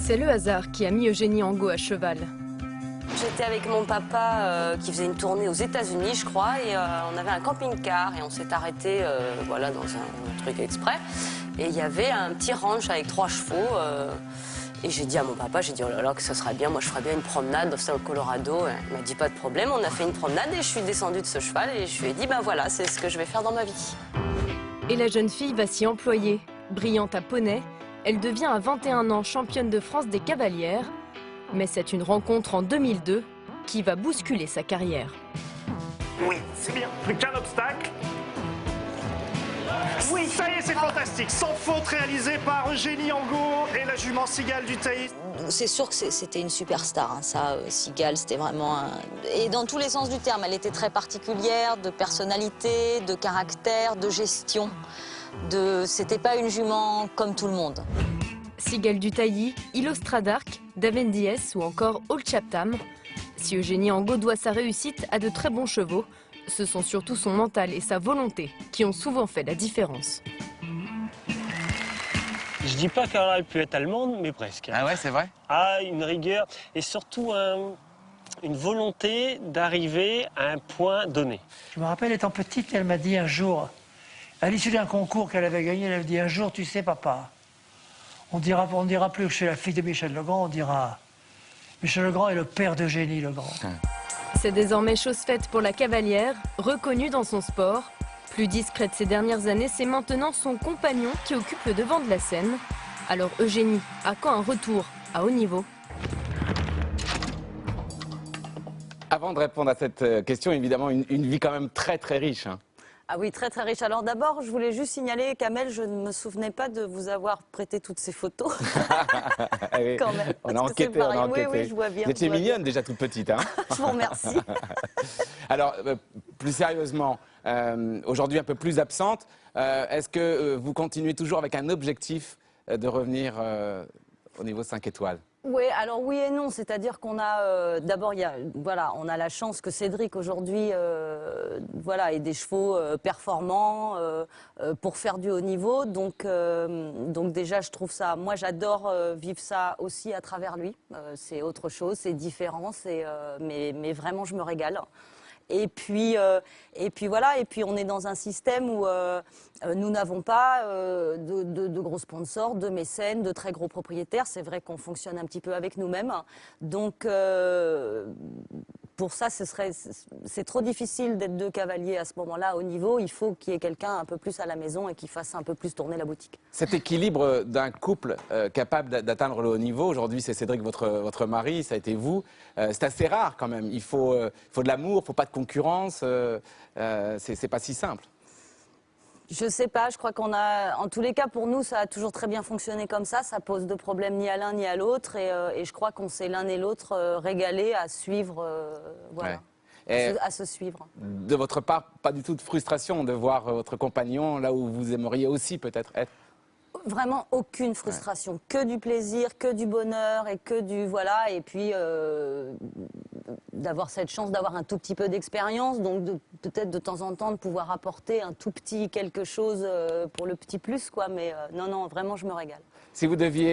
C'est le hasard qui a mis Eugénie Angot à cheval. J'étais avec mon papa qui faisait une tournée aux États-Unis, je crois, et on avait un camping-car et on s'est arrêté voilà, dans un truc exprès. Et il y avait un petit ranch avec 3 chevaux. Et j'ai dit à mon papa, j'ai dit, oh là là, que ça serait bien, moi je ferais bien une promenade dans le Colorado. Il m'a dit, pas de problème, on a fait une promenade et je suis descendue de ce cheval et je lui ai dit, ben voilà, c'est ce que je vais faire dans ma vie. Et la jeune fille va s'y employer. Brillante à poney, elle devient à 21 ans championne de France des cavalières. Mais c'est une rencontre en 2002 qui va bousculer sa carrière. Oui, c'est bien. Plus qu'un obstacle. Oui, ça y est, c'est fantastique. Sans faute réalisée par Eugénie Angot et la jument Cigale du Tailly. C'est sûr que c'était une superstar, hein, ça, Cigale, c'était vraiment un... Et dans tous les sens du terme, elle était très particulière, de personnalité, de caractère, de gestion. C'était pas une jument comme tout le monde. Cigale du Tailly, Ilostra d'Arc, Davendies ou encore Old Chaptam. Si Eugénie Angot doit sa réussite à de très bons chevaux, ce sont surtout son mental et sa volonté qui ont souvent fait la différence. Je dis pas qu'elle aurait pu être allemande, mais presque. Ah ouais, c'est vrai? Ah, une rigueur et surtout une volonté d'arriver à un point donné. Je me rappelle, étant petite, elle m'a dit un jour, à l'issue d'un concours qu'elle avait gagné, elle m'a dit, un jour, tu sais, papa, on dira plus que je suis la fille de Michel Legrand, on dira Michel Legrand est le père d'Eugénie Legrand. C'est désormais chose faite pour la cavalière, reconnue dans son sport. Plus discrète ces dernières années, c'est maintenant son compagnon qui occupe le devant de la scène. Alors Eugénie, à quand un retour à haut niveau? Avant de répondre à cette question, évidemment, une vie quand même très très riche. Hein. Ah oui, très très riche. Alors d'abord, je voulais juste signaler, Kamel, je ne me souvenais pas de vous avoir prêté toutes ces photos. Oui. Quand même. On a enquêté, on a enquêté. Oui, je vois bien. Vous étiez mignonne déjà toute petite. Hein. Je vous remercie. Alors, plus sérieusement, aujourd'hui un peu plus absente, est-ce que vous continuez toujours avec un objectif de revenir au niveau 5 étoiles? Oui, alors oui et non, c'est-à-dire qu'on a d'abord voilà, on a la chance que Cédric aujourd'hui voilà, ait des chevaux performants pour faire du haut niveau, donc déjà je trouve ça, moi j'adore vivre ça aussi à travers lui, c'est autre chose, c'est différent, mais vraiment je me régale. Et puis voilà, et puis on est dans un système où nous n'avons pas de gros sponsors, de mécènes, de très gros propriétaires. C'est vrai qu'on fonctionne un petit peu avec nous-mêmes. Donc pour ça, c'est trop difficile d'être 2 cavaliers à ce moment-là au niveau. Il faut qu'il y ait quelqu'un un peu plus à la maison et qui fasse un peu plus tourner la boutique. Cet équilibre d'un couple capable d'atteindre le haut niveau, aujourd'hui c'est Cédric, votre mari, ça a été vous, c'est assez rare quand même. Il faut de l'amour, il ne faut pas de concurrence, c'est pas si simple. Je sais pas, je crois qu'on a, en tous les cas pour nous, ça a toujours très bien fonctionné comme ça pose de problème ni à l'un ni à l'autre et je crois qu'on s'est l'un et l'autre régalés à suivre, voilà, ouais. À se suivre. De votre part, pas du tout de frustration de voir votre compagnon là où vous aimeriez aussi peut-être être? Vraiment aucune frustration, ouais. Que du plaisir, que du bonheur et que du, voilà, et puis d'avoir cette chance d'avoir un tout petit peu d'expérience, donc peut-être de temps en temps de pouvoir apporter un tout petit quelque chose pour le petit plus, quoi, mais non, vraiment je me régale. Si vous deviez